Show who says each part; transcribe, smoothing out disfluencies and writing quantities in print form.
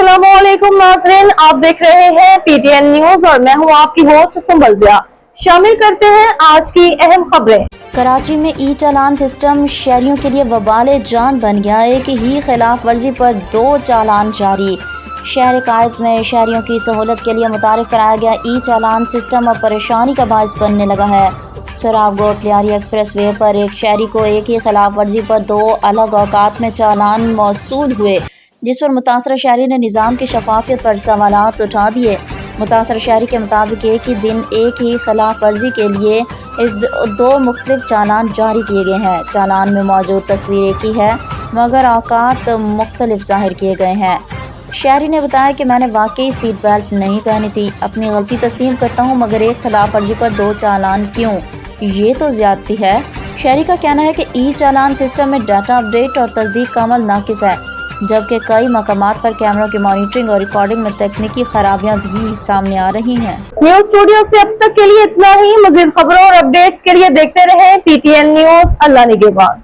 Speaker 1: अस्सलामुअलैकुम नाज़रीन, आप देख रहे हैं पीटीएन न्यूज और मैं हूं आपकी होस्ट सुंबल ज़िया। शामिल करते हैं आज की अहम खबरें।
Speaker 2: कराची में ई चालान सिस्टम शहरियों के लिए वबाल जान बन गया। एक ही खिलाफ वर्जी पर 2 चालान जारी। शहर कायद में शहरियों की सहूलत के लिए मुतारिफ कराया गया ई चालान सिस्टम अब परेशानी का बायस बनने लगा है। सोराबगोट लियारी एक्सप्रेस वे पर एक शहरी को एक ही खिलाफ वर्जी पर 2 अलग औकात में चालान मौसूल हुए, जिस पर मुतासर शहरी ने निज़ाम की शफाफियत पर सवालात उठा दिए। मुतासर शहरी के मुताबिक एक ही दिन एक ही खिलाफ वर्जी के लिए इस 2 मुख्तलिफ चालान जारी किए गए हैं। चालान में मौजूद तस्वीर एक ही है मगर औकात मुख्तलिफ ज़ाहिर किए गए हैं। शहरी ने बताया कि मैंने वाकई सीट बेल्ट नहीं पहनी थी, अपनी गलती तस्लीम करता हूँ, मगर एक खिलाफ वर्जी पर 2 चालान क्यों, ये तो ज़्यादती है। शहरी का कहना है कि ई चालान सिस्टम में डाटा अपडेट और तस्दीक का अमल नाकिस है, जबकि कई मकामात पर कैमरों की मॉनिटरिंग और रिकॉर्डिंग में तकनीकी खराबियां भी सामने आ रही हैं।
Speaker 1: न्यूज स्टूडियो से अब तक के लिए इतना ही। मजीद खबरों और अपडेट्स के लिए देखते रहें पीटीएन न्यूज। अल्लाह निगहबान।